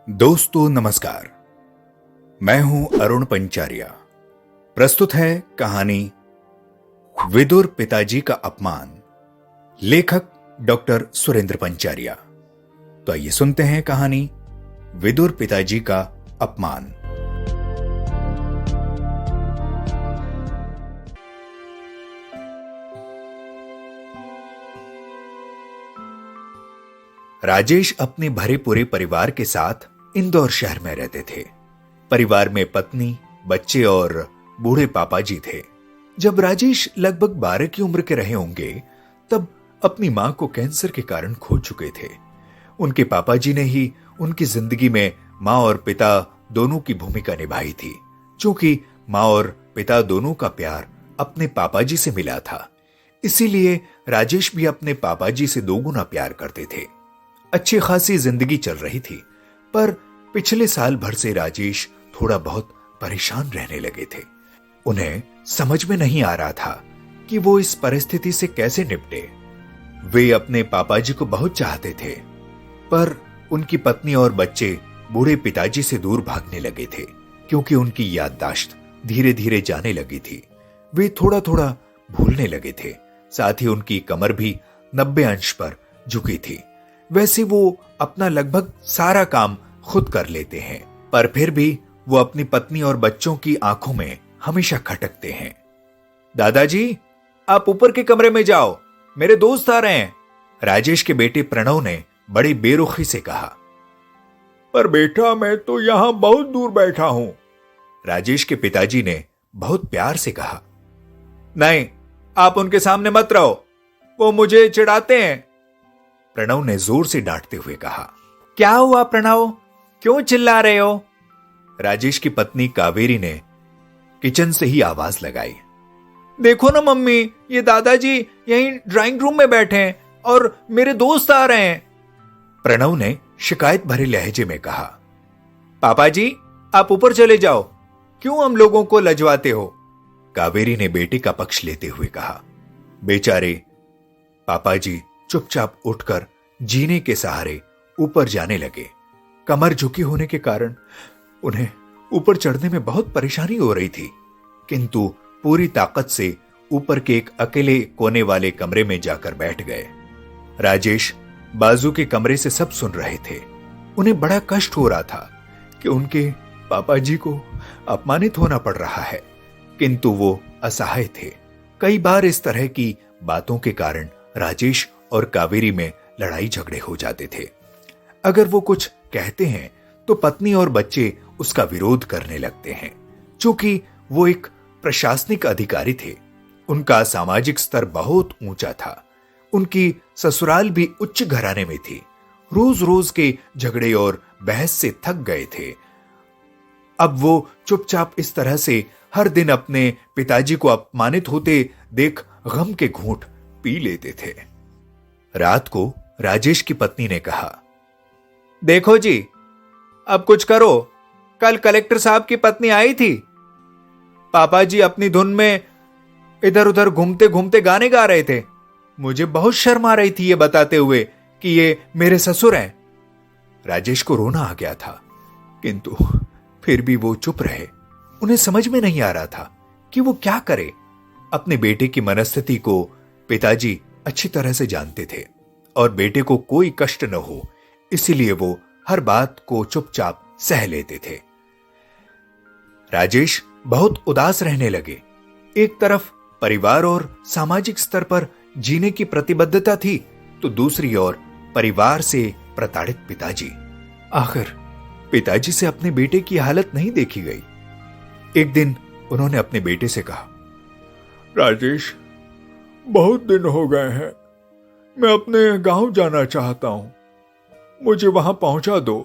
दोस्तों नमस्कार। मैं हूं अरुण पंचारिया। प्रस्तुत है कहानी विदुर पिताजी का अपमान, लेखक डॉक्टर सुरेंद्र पंचारिया। तो आइए सुनते हैं कहानी विदुर पिताजी का अपमान। राजेश अपने भरे पूरे परिवार के साथ इंदौर शहर में रहते थे। परिवार में पत्नी, बच्चे और बूढ़े पापा जी थे। जब राजेश लगभग 12 की उम्र के रहे होंगे तब अपनी मां को कैंसर के कारण खो चुके थे। उनके पापा जी ने ही उनकी जिंदगी में मां और पिता दोनों की भूमिका निभाई थी। क्योंकि मां और पिता दोनों का प्यार अपने पापा जी से मिला था, इसीलिए राजेश भी अपने पापा जी से 2 गुना प्यार करते थे। अच्छी खासी जिंदगी चल रही थी, पर पिछले साल भर से राजेश थोड़ा बहुत परेशान रहने लगे थे। उन्हें समझ में नहीं आ रहा था कि वो इस परिस्थिति से कैसे निपटे। वे अपने पापा जी को बहुत चाहते थे, पर उनकी पत्नी और बच्चे बूढ़े पिताजी से दूर भागने लगे थे, क्योंकि उनकी याददाश्त धीरे धीरे जाने लगी थी। वे थोड़ा थोड़ा भूलने लगे थे। साथ ही उनकी कमर भी 90 अंश पर झुकी थी। वैसे वो अपना लगभग सारा काम खुद कर लेते हैं, पर फिर भी वो अपनी पत्नी और बच्चों की आंखों में हमेशा खटकते हैं। दादाजी, आप ऊपर के कमरे में जाओ, मेरे दोस्त आ रहे हैं, राजेश के बेटे प्रणव ने बड़ी बेरुखी से कहा। पर बेटा, मैं तो यहां बहुत दूर बैठा हूं, राजेश के पिताजी ने बहुत प्यार से कहा। नहीं, आप उनके सामने मत रहो, वो मुझे चिढ़ाते हैं, प्रणव ने जोर से डांटते हुए कहा। क्या हुआ प्रणव, क्यों चिल्ला रहे हो? राजेश की पत्नी कावेरी ने किचन से ही आवाज लगाई। देखो ना मम्मी, ये दादाजी यहीं ड्राइंग रूम में बैठे हैं और मेरे दोस्त आ रहे हैं, प्रणव ने शिकायत भरे लहजे में कहा। पापा जी, आप ऊपर चले जाओ, क्यों हम लोगों को लजवाते हो? कावेरी ने बेटे का पक्ष लेते हुए कहा। बेचारे पापा जी चुपचाप उठकर जीने के सहारे ऊपर जाने लगे। कमर झुकी होने के कारण उन्हें ऊपर चढ़ने में बहुत परेशानी हो रही थी, किंतु पूरी ताकत से ऊपर के एक अकेले कोने वाले कमरे में जाकर बैठ गए। राजेश बाजू के कमरे से सब सुन रहे थे। उन्हें बड़ा कष्ट हो रहा था कि उनके पापा जी को अपमानित होना पड़ रहा है, किंतु वो असहाय थे। कई बार इस तरह की बातों के कारण राजेश और कावेरी में लड़ाई झगड़े हो जाते थे। अगर वो कुछ कहते हैं तो पत्नी और बच्चे उसका विरोध करने लगते हैं। क्योंकि वो एक प्रशासनिक अधिकारी थे, उनका सामाजिक स्तर बहुत ऊंचा था। उनकी ससुराल भी उच्च घराने में थी। रोज रोज के झगड़े और बहस से थक गए थे। अब वो चुपचाप इस तरह से हर दिन अपने पिताजी को अपमानित होते देख गम के घूंट पी लेते थे। रात को राजेश की पत्नी ने कहा, देखो जी, अब कुछ करो। कल कलेक्टर साहब की पत्नी आई थी, पापा जी अपनी धुन में इधर उधर घूमते घूमते गाने गा रहे थे। मुझे बहुत शर्म आ रही थी ये बताते हुए कि ये मेरे ससुर हैं। राजेश को रोना आ गया था, किंतु फिर भी वो चुप रहे। उन्हें समझ में नहीं आ रहा था कि वो क्या करे। अपने बेटे की मनस्थिति को पिताजी अच्छी तरह से जानते थे और बेटे को कोई कष्ट न हो, इसीलिए वो हर बात को चुपचाप सह लेते थे। राजेश बहुत उदास रहने लगे। एक तरफ परिवार और सामाजिक स्तर पर जीने की प्रतिबद्धता थी, तो दूसरी ओर परिवार से प्रताड़ित पिताजी। आखिर पिताजी से अपने बेटे की हालत नहीं देखी गई। एक दिन उन्होंने अपने बेटे से कहा, राजेश, बहुत दिन हो गए हैं, मैं अपने गांव जाना चाहता हूं, मुझे वहां पहुंचा दो,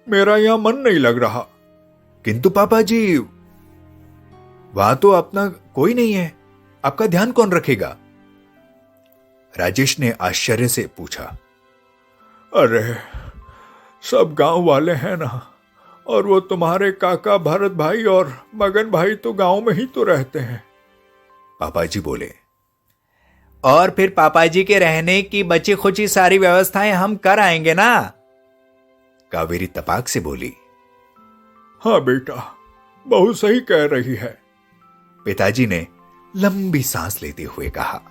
मेरा यहां मन नहीं लग रहा। किंतु पापा जी, वहां तो अपना कोई नहीं है, आपका ध्यान कौन रखेगा? राजेश ने आश्चर्य से पूछा। अरे, सब गांव वाले हैं ना, और वो तुम्हारे काका भरत भाई और मगन भाई तो गांव में ही तो रहते हैं, पापा जी बोले। और फिर पापा जी के रहने की बची खुची सारी व्यवस्थाएं हम कर आएंगे ना। कावेरी तपाक से बोली। हाँ बेटा, बहू सही कह रही है। पिताजी ने लंबी सांस लेते हुए कहा।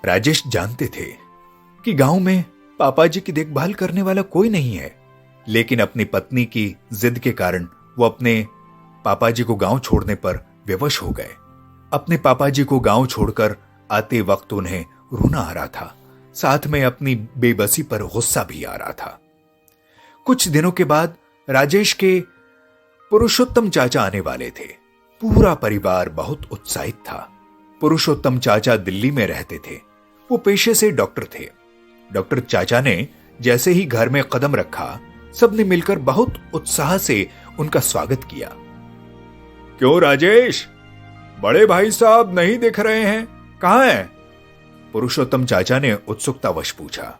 राजेश जानते थे कि गांव में पापा जी की देखभाल करने वाला कोई नहीं है, लेकिन अपनी पत्नी की जिद के कारण वो अपने पापा जी को गांव छोड़ने पर विवश हो गए। अपने पापा जी को गांव छोड़कर आते वक्त उन्हें रोना आ रहा था, साथ में अपनी बेबसी पर गुस्सा भी आ रहा था। कुछ दिनों के बाद राजेश के पुरुषोत्तम चाचा आने वाले थे। पूरा परिवार बहुत उत्साहित था। पुरुषोत्तम चाचा दिल्ली में रहते थे। वो पेशे से डॉक्टर थे। डॉक्टर चाचा ने जैसे ही घर में कदम रखा, सबने मिलकर बहुत उत्साह से उनका स्वागत किया। क्यों राजेश, बड़े भाई साहब नहीं दिख रहे हैं, कहां हैं? पुरुषोत्तम चाचा ने उत्सुकतावश पूछा।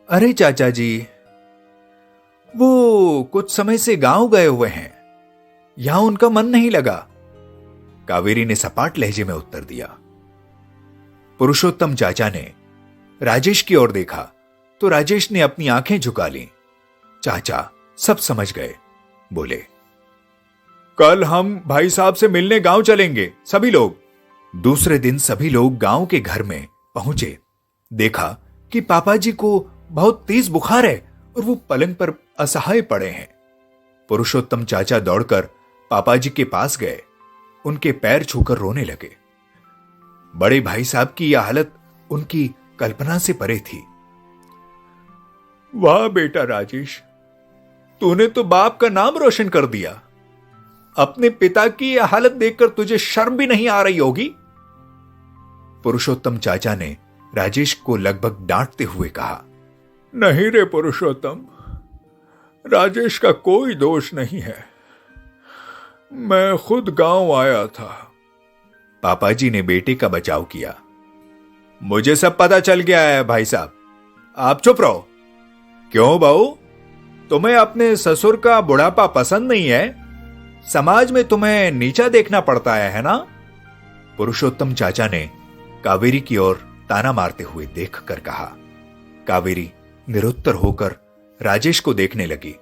अरे चाचा जी, वो कुछ समय से गांव गए हुए हैं, यहां उनका मन नहीं लगा, कावेरी ने सपाट लहजे में उत्तर दिया। पुरुषोत्तम चाचा ने राजेश की ओर देखा तो राजेश ने अपनी आंखें झुका लीं। चाचा सब समझ गए, बोले, कल हम भाई साहब से मिलने गांव चलेंगे, सभी लोग। दूसरे दिन सभी लोग गांव के घर में पहुंचे। देखा कि पापा जी को बहुत तेज बुखार है और वो पलंग पर असहाय पड़े हैं। पुरुषोत्तम चाचा दौड़कर पापा जी के पास गए, उनके पैर छूकर रोने लगे। बड़े भाई साहब की यह हालत उनकी कल्पना से परे थी। वाह बेटा राजेश, तूने तो बाप का नाम रोशन कर दिया। अपने पिता की यह हालत देखकर तुझे शर्म भी नहीं आ रही होगी। पुरुषोत्तम चाचा ने राजेश को लगभग डांटते हुए कहा। नहीं रे पुरुषोत्तम, राजेश का कोई दोष नहीं है, मैं खुद गांव आया था। पापा जी ने बेटे का बचाव किया। मुझे सब पता चल गया है भाई साहब, आप चुप रहो। क्यों बहू, तुम्हें अपने ससुर का बुढ़ापा पसंद नहीं है? समाज में तुम्हें नीचा देखना पड़ता है ना? पुरुषोत्तम चाचा ने कावेरी की ओर ताना मारते हुए देखकर कहा। कावेरी निरुत्तर होकर राजेश को देखने लगी।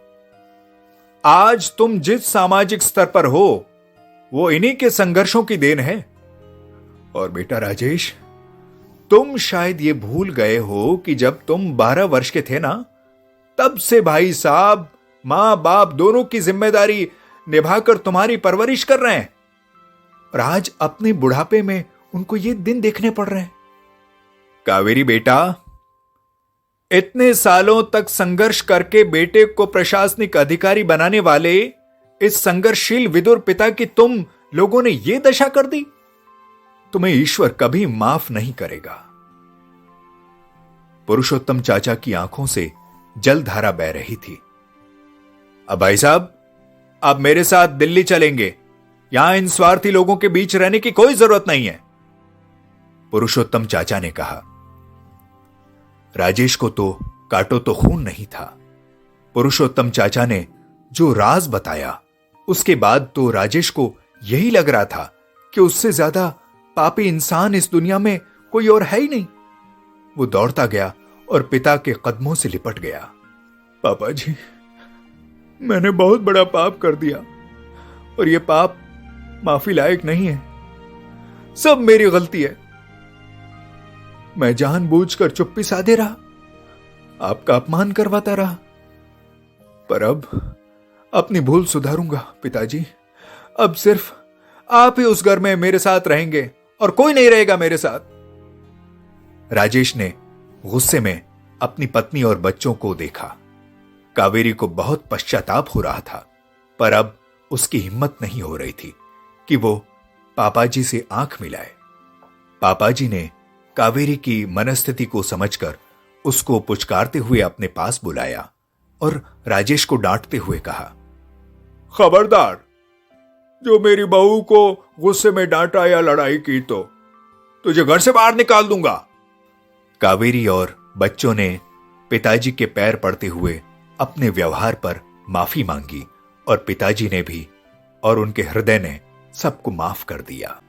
आज तुम जिस सामाजिक स्तर पर हो, वो इन्हीं के संघर्षों की देन है। और बेटा राजेश, तुम शायद ये भूल गए हो कि जब तुम 12 वर्ष के थे ना, तब से भाई साहब मां बाप दोनों की जिम्मेदारी निभाकर तुम्हारी परवरिश कर रहे हैं, और आज अपने बुढ़ापे में उनको ये दिन देखने पड़ रहे हैं। कावेरी बेटा, इतने सालों तक संघर्ष करके बेटे को प्रशासनिक अधिकारी बनाने वाले इस संघर्षशील विदुर पिता की तुम लोगों ने यह दशा कर दी। तुम्हें ईश्वर कभी माफ नहीं करेगा। पुरुषोत्तम चाचा की आंखों से जलधारा बह रही थी। अब भाई साहब, आप मेरे साथ दिल्ली चलेंगे। यहां इन स्वार्थी लोगों के बीच रहने की कोई जरूरत नहीं है, पुरुषोत्तम चाचा ने कहा। राजेश को तो काटो तो खून नहीं था। पुरुषोत्तम चाचा ने जो राज बताया, उसके बाद तो राजेश को यही लग रहा था कि उससे ज्यादा पापी इंसान इस दुनिया में कोई और है ही नहीं। वो दौड़ता गया और पिता के कदमों से लिपट गया। पापा जी, मैंने बहुत बड़ा पाप कर दिया और यह पाप माफी लायक नहीं है। सब मेरी गलती है। मैं जानबूझकर चुप्पी साधे रहा, आपका अपमान करवाता रहा, पर अब अपनी भूल सुधारूंगा पिताजी। अब सिर्फ आप ही उस घर में मेरे साथ रहेंगे और कोई नहीं रहेगा मेरे साथ। राजेश ने गुस्से में अपनी पत्नी और बच्चों को देखा। कावेरी को बहुत पश्चाताप हो रहा था, पर अब उसकी हिम्मत नहीं हो रही थी कि वो पापाजी से आंख मिलाए। पापाजी ने कावेरी की मनस्थिति को समझकर उसको पुचकारते हुए अपने पास बुलाया और राजेश को डांटते हुए कहा, खबरदार, जो मेरी बहू को गुस्से में डांटा या लड़ाई की तो तुझे घर से बाहर निकाल दूंगा। कावेरी और बच्चों ने पिताजी के पैर पड़ते हुए अपने व्यवहार पर माफी मांगी और पिताजी ने भी, और उनके हृदय ने सबको माफ कर दिया।